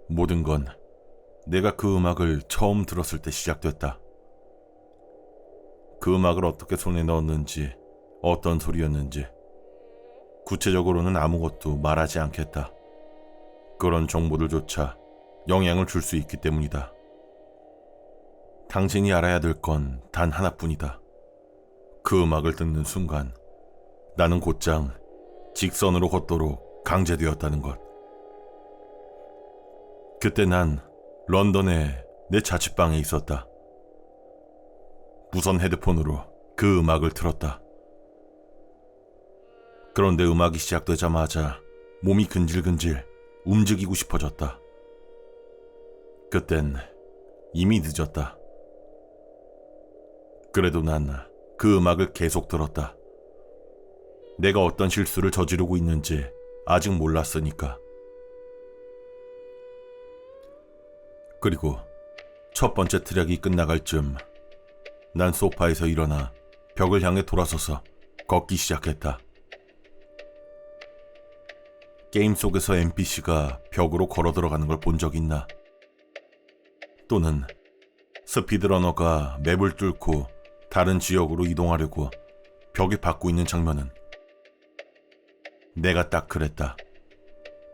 모든 건 내가 그 음악을 처음 들었을 때 시작됐다. 그 음악을 어떻게 손에 넣었는지, 어떤 소리였는지 구체적으로는 아무것도 말하지 않겠다. 그런 정보들조차 영향을 줄 수 있기 때문이다. 당신이 알아야 될 건 단 하나뿐이다. 그 음악을 듣는 순간 나는 곧장 직선으로 걷도록 강제되었다는 것. 그때 난 런던의 내 자취방에 있었다. 무선 헤드폰으로 그 음악을 틀었다. 그런데 음악이 시작되자마자 몸이 근질근질 움직이고 싶어졌다. 그땐 이미 늦었다. 그래도 난 그 음악을 계속 들었다. 내가 어떤 실수를 저지르고 있는지 아직 몰랐으니까. 그리고 첫 번째 트랙이 끝나갈 즈음 난 소파에서 일어나 벽을 향해 돌아서서 걷기 시작했다. 게임 속에서 NPC가 벽으로 걸어 들어가는 걸 본 적 있나? 또는 스피드러너가 맵을 뚫고 다른 지역으로 이동하려고 벽에 박고 있는 장면은? 내가 딱 그랬다.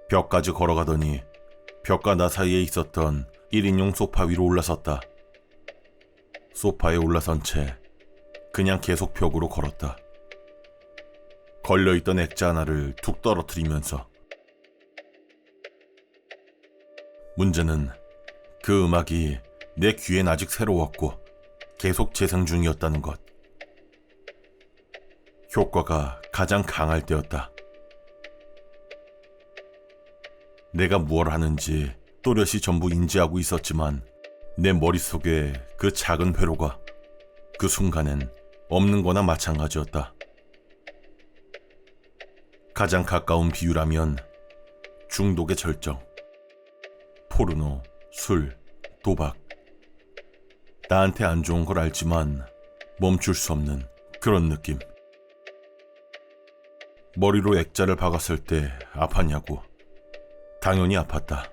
벽까지 걸어가더니 벽과 나 사이에 있었던 1인용 소파 위로 올라섰다. 소파에 올라선 채 그냥 계속 벽으로 걸었다. 걸려있던 액자 하나를 툭 떨어뜨리면서. 문제는 그 음악이 내 귀엔 아직 새로웠고 계속 재생 중이었다는 것. 효과가 가장 강할 때였다. 내가 무엇을 하는지 또렷이 전부 인지하고 있었지만 내 머릿속에 그 작은 회로가 그 순간엔 없는 거나 마찬가지였다. 가장 가까운 비유라면 중독의 절정. 포르노, 술, 도박. 나한테 안 좋은 걸 알지만 멈출 수 없는 그런 느낌. 머리로 액자를 박았을 때 아팠냐고? 당연히 아팠다.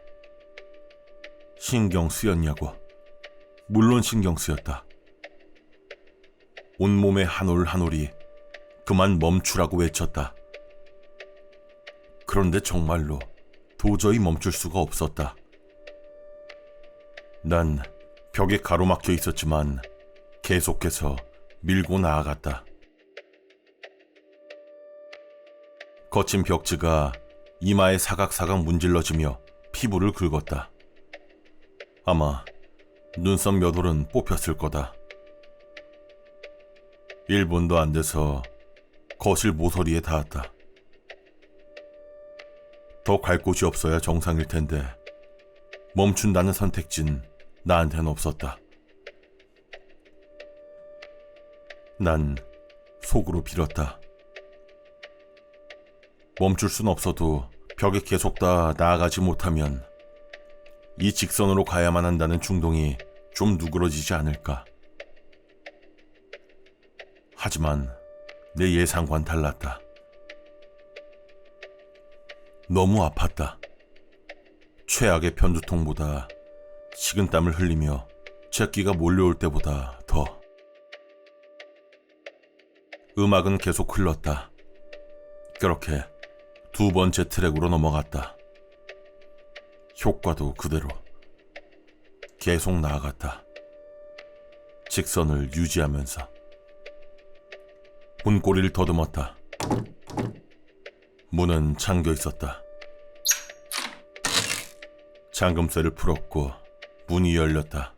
신경 쓰였냐고? 물론 신경 쓰였다. 온몸의 한 올 한 올이 그만 멈추라고 외쳤다. 그런데 정말로 도저히 멈출 수가 없었다. 난 벽에 가로막혀 있었지만 계속해서 밀고 나아갔다. 거친 벽지가 이마에 사각사각 문질러지며 피부를 긁었다. 아마 눈썹 몇 올은 뽑혔을 거다. 1분도 안 돼서 거실 모서리에 닿았다. 더 갈 곳이 없어야 정상일 텐데 멈춘다는 선택지는 나한테는 없었다. 난 속으로 빌었다. 멈출 순 없어도 벽에 계속 다 나아가지 못하면 이 직선으로 가야만 한다는 충동이 좀 누그러지지 않을까. 하지만 내 예상과는 달랐다. 너무 아팠다. 최악의 편두통보다 식은땀을 흘리며 채기가 몰려올 때보다 더. 음악은 계속 흘렀다. 그렇게 두 번째 트랙으로 넘어갔다. 효과도 그대로. 계속 나아갔다. 직선을 유지하면서. 문고리를 더듬었다. 문은 잠겨 있었다. 잠금쇠를 풀었고 문이 열렸다.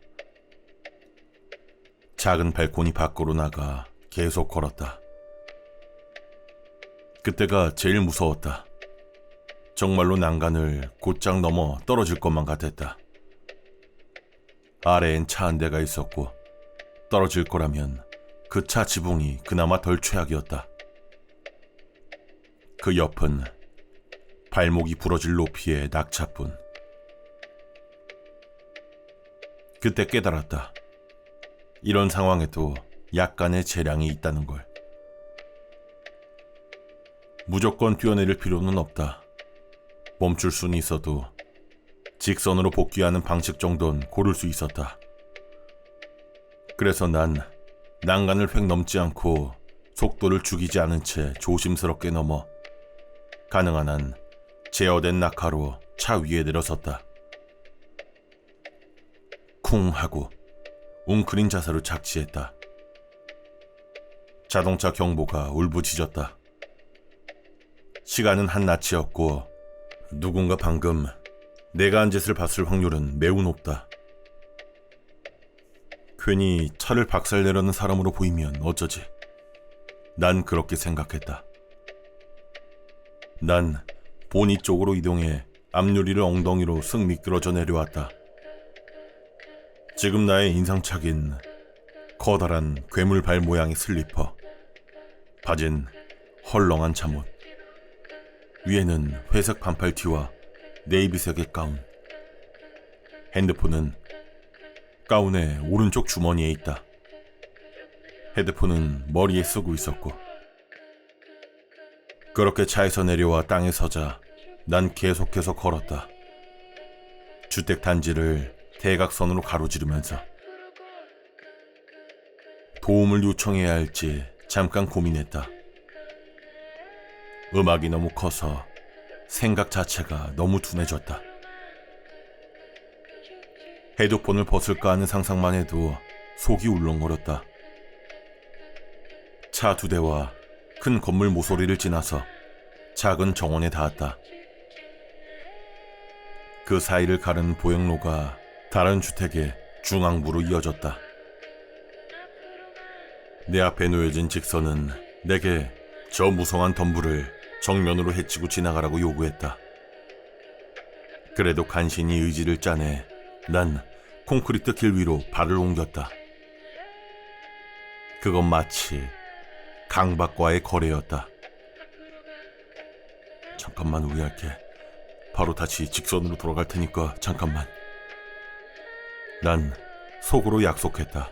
작은 발코니 밖으로 나가 계속 걸었다. 그때가 제일 무서웠다. 정말로 난간을 곧장 넘어 떨어질 것만 같았다. 아래엔 차 한 대가 있었고 떨어질 거라면 그 차 지붕이 그나마 덜 최악이었다. 그 옆은 발목이 부러질 높이의 낙차뿐. 그때 깨달았다. 이런 상황에도 약간의 재량이 있다는 걸. 무조건 뛰어내릴 필요는 없다. 멈출 수는 있어도 직선으로 복귀하는 방식 정도는 고를 수 있었다. 그래서 난 난간을 획 넘지 않고 속도를 죽이지 않은 채 조심스럽게 넘어 가능한 한 제어된 낙하로 차 위에 내려섰다. 쿵 하고 웅크린 자세로 착지했다. 자동차 경보가 울부짖었다. 시간은 한낱이었고 누군가 방금 내가 한 짓을 봤을 확률은 매우 높다. 괜히 차를 박살내려는 사람으로 보이면 어쩌지? 난 그렇게 생각했다. 난 보니 쪽으로 이동해 앞유리를 엉덩이로 쓱 미끄러져 내려왔다. 지금 나의 인상착인 커다란 괴물발 모양의 슬리퍼, 바진 헐렁한 잠옷, 위에는 회색 반팔 티와 네이비색의 가운. 핸드폰은 가운의 오른쪽 주머니에 있다. 헤드폰은 머리에 쓰고 있었고. 그렇게 차에서 내려와 땅에 서자 난 계속해서 걸었다. 주택 단지를 대각선으로 가로지르면서. 도움을 요청해야 할지 잠깐 고민했다. 음악이 너무 커서 생각 자체가 너무 둔해졌다. 헤드폰을 벗을까 하는 상상만 해도 속이 울렁거렸다. 차 2대와 큰 건물 모서리를 지나서 작은 정원에 닿았다. 그 사이를 가른 보행로가 다른 주택의 중앙부로 이어졌다. 내 앞에 놓여진 직선은 내게 저 무성한 덤불을 정면으로 헤치고 지나가라고 요구했다. 그래도 간신히 의지를 짜내 난 콘크리트 길 위로 발을 옮겼다. 그건 마치 강박과의 거래였다. 잠깐만 우회할게. 바로 다시 직선으로 돌아갈 테니까 잠깐만. 난 속으로 약속했다.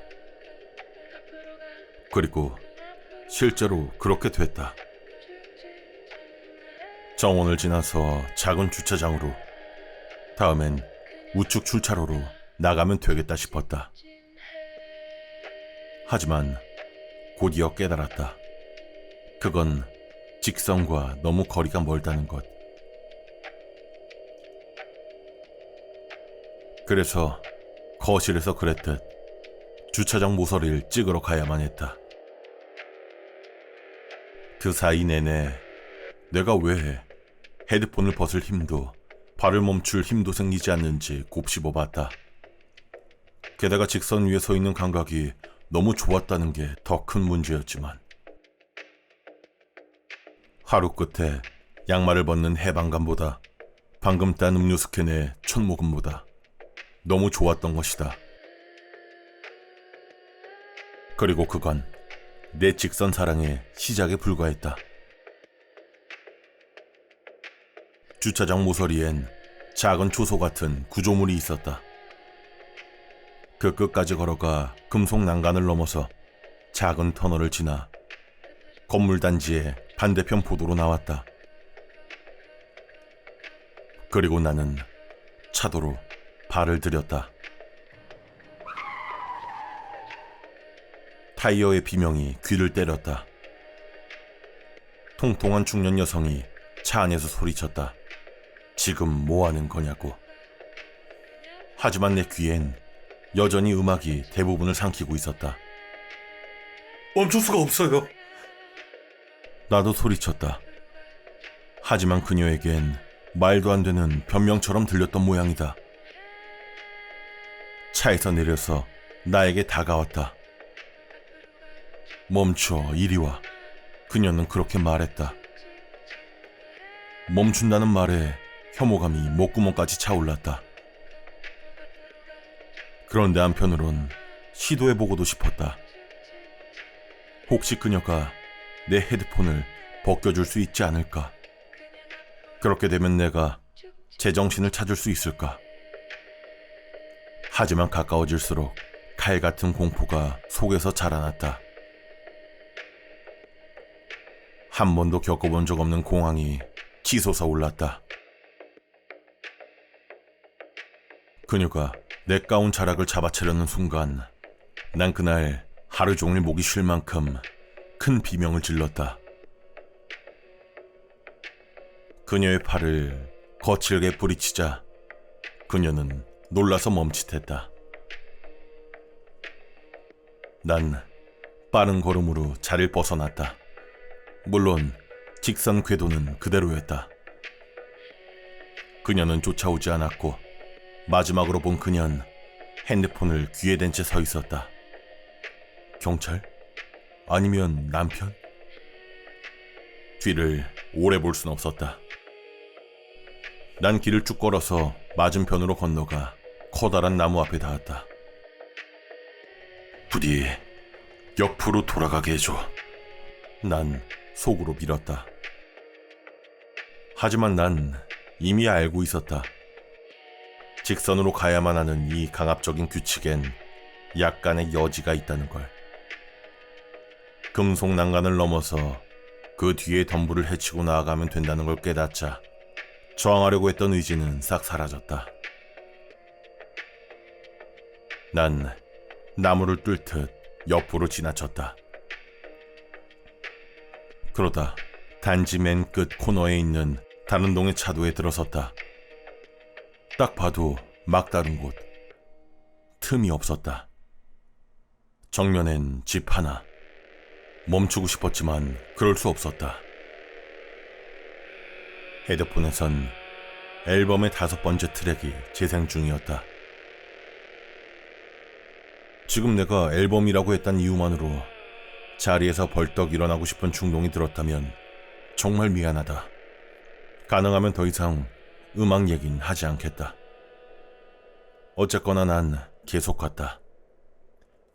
그리고 실제로 그렇게 됐다. 정원을 지나서 작은 주차장으로, 다음엔 우측 출차로로 나가면 되겠다 싶었다. 하지만 곧이어 깨달았다. 그건 직선과 너무 거리가 멀다는 것. 그래서 거실에서 그랬듯 주차장 모서리를 찍으러 가야만 했다. 그 사이 내내 내가 왜 헤드폰을 벗을 힘도 발을 멈출 힘도 생기지 않는지 곱씹어봤다. 게다가 직선 위에 서 있는 감각이 너무 좋았다는 게 더 큰 문제였지만, 하루 끝에 양말을 벗는 해방감보다 방금 딴 음료수 캔의 첫 모금보다 너무 좋았던 것이다. 그리고 그건 내 직선 사랑의 시작에 불과했다. 주차장 모서리엔 작은 초소 같은 구조물이 있었다. 그 끝까지 걸어가 금속 난간을 넘어서 작은 터널을 지나 건물 단지의 반대편 보도로 나왔다. 그리고 나는 차도로 발을 들였다. 타이어의 비명이 귀를 때렸다. 통통한 중년 여성이 차 안에서 소리쳤다. 지금 뭐 하는 거냐고. 하지만 내 귀엔 여전히 음악이 대부분을 삼키고 있었다. 멈출 수가 없어요. 나도 소리쳤다. 하지만 그녀에겐 말도 안 되는 변명처럼 들렸던 모양이다. 차에서 내려서 나에게 다가왔다. 멈춰, 이리 와. 그녀는 그렇게 말했다. 멈춘다는 말에 혐오감이 목구멍까지 차올랐다. 그런데 한편으론 시도해보고도 싶었다. 혹시 그녀가 내 헤드폰을 벗겨줄 수 있지 않을까? 그렇게 되면 내가 제정신을 찾을 수 있을까? 하지만 가까워질수록 칼 같은 공포가 속에서 자라났다. 한 번도 겪어본 적 없는 공황이 치솟아 올랐다. 그녀가 내 가운 자락을 잡아채려는 순간 난 그날 하루 종일 목이 쉴 만큼 큰 비명을 질렀다. 그녀의 팔을 거칠게 부리치자 그녀는 놀라서 멈칫했다. 난 빠른 걸음으로 자리를 벗어났다. 물론 직선 궤도는 그대로였다. 그녀는 쫓아오지 않았고 마지막으로 본 그녀는 핸드폰을 귀에 댄 채 서 있었다. 경찰? 아니면 남편? 뒤를 오래 볼 순 없었다. 난 길을 쭉 걸어서 맞은편으로 건너가 커다란 나무 앞에 닿았다. 부디 옆으로 돌아가게 해줘. 난 속으로 빌었다. 하지만 난 이미 알고 있었다. 직선으로 가야만 하는 이 강압적인 규칙엔 약간의 여지가 있다는 걸. 금속난간을 넘어서 그 뒤에 덤불을 헤치고 나아가면 된다는 걸 깨닫자 저항하려고 했던 의지는 싹 사라졌다. 난 나무를 뚫듯 옆으로 지나쳤다. 그러다 단지 맨 끝 코너에 있는 다른 동의 차도에 들어섰다. 딱 봐도 막다른 곳, 틈이 없었다. 정면엔 집 하나. 멈추고 싶었지만 그럴 수 없었다. 헤드폰에선 앨범의 5번째 트랙이 재생 중이었다. 지금 내가 앨범이라고 했던 이유만으로 자리에서 벌떡 일어나고 싶은 충동이 들었다면 정말 미안하다. 가능하면 더 이상 음악 얘긴 하지 않겠다. 어쨌거나 난 계속 갔다.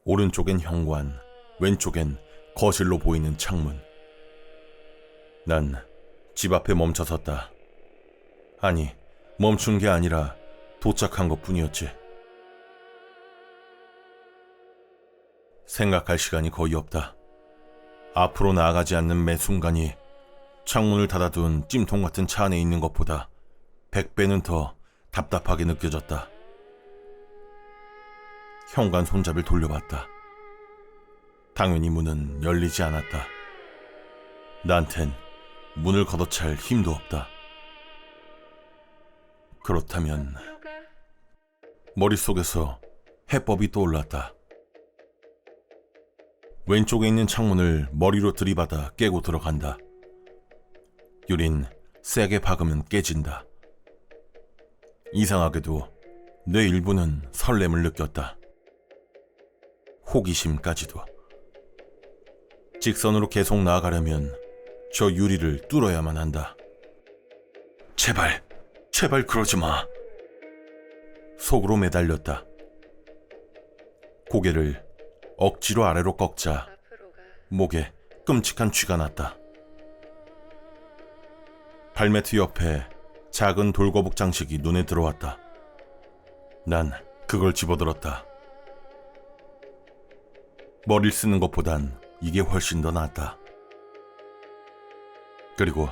오른쪽엔 현관, 왼쪽엔 거실로 보이는 창문. 난 집 앞에 멈춰섰다. 아니, 멈춘 게 아니라 도착한 것뿐이었지. 생각할 시간이 거의 없다. 앞으로 나아가지 않는 매 순간이 창문을 닫아둔 찜통 같은 차 안에 있는 것보다 100배는 더 답답하게 느껴졌다. 현관 손잡이를 돌려봤다. 당연히 문은 열리지 않았다. 나한텐 문을 걷어찰 힘도 없다. 그렇다면 머릿속에서 해법이 떠올랐다. 왼쪽에 있는 창문을 머리로 들이받아 깨고 들어간다. 유린 세게 박으면 깨진다. 이상하게도 뇌 일부는 설렘을 느꼈다. 호기심까지도. 직선으로 계속 나아가려면 저 유리를 뚫어야만 한다. 제발, 제발 그러지 마. 속으로 매달렸다. 고개를 억지로 아래로 꺾자 목에 끔찍한 쥐가 났다. 발매트 옆에 작은 돌거북 장식이 눈에 들어왔다. 난 그걸 집어들었다. 머리를 쓰는 것보단 이게 훨씬 더 낫다. 그리고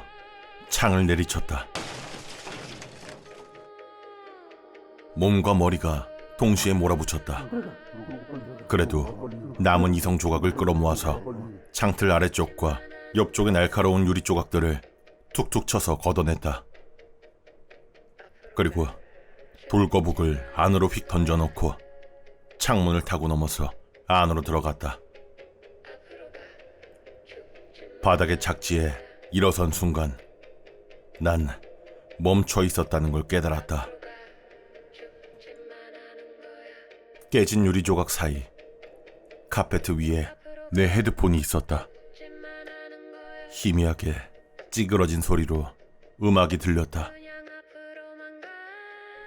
창을 내리쳤다. 몸과 머리가 동시에 몰아붙였다. 그래도 남은 이성 조각을 끌어모아서 창틀 아래쪽과 옆쪽의 날카로운 유리 조각들을 툭툭 쳐서 걷어냈다. 그리고 돌거북을 안으로 휙 던져놓고 창문을 타고 넘어서 안으로 들어갔다. 바닥의 착지에 일어선 순간 난 멈춰 있었다는 걸 깨달았다. 깨진 유리 조각 사이 카페트 위에 내 헤드폰이 있었다. 희미하게 찌그러진 소리로 음악이 들렸다.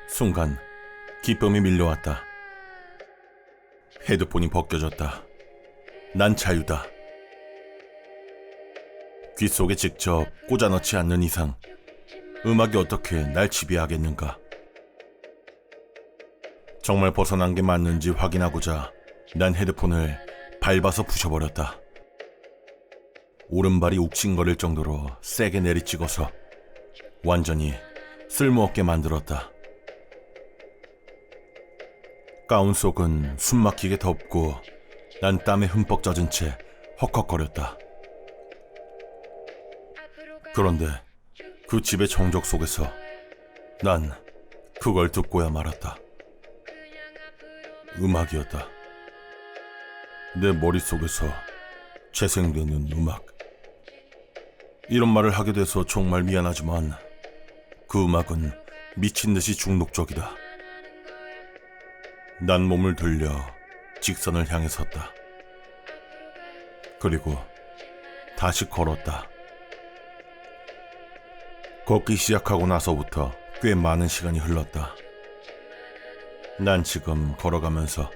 순간 기쁨이 밀려왔다. 헤드폰이 벗겨졌다. 난 자유다. 귀 속에 직접 꽂아넣지 않는 이상 음악이 어떻게 날 지배하겠는가. 정말 벗어난 게 맞는지 확인하고자 난 헤드폰을 밟아서 부셔버렸다. 오른발이 욱신거릴 정도로 세게 내리찍어서 완전히 쓸모없게 만들었다. 가운 속은 숨막히게 덥고 난 땀에 흠뻑 젖은 채 헉헉거렸다. 그런데 그 집의 정적 속에서 난 그걸 듣고야 말았다. 음악이었다. 내 머릿속에서 재생되는 음악. 이런 말을 하게 돼서 정말 미안하지만 그 음악은 미친 듯이 중독적이다. 난 몸을 들려 직선을 향해 섰다. 그리고 다시 걸었다. 걷기 시작하고 나서부터 꽤 많은 시간이 흘렀다. 난 지금 걸어가면서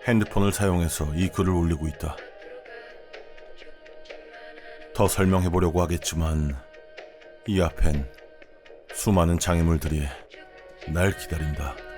핸드폰을 사용해서 이 글을 올리고 있다. 더 설명해보려고 하겠지만 이 앞엔 수많은 장애물들이 날 기다린다.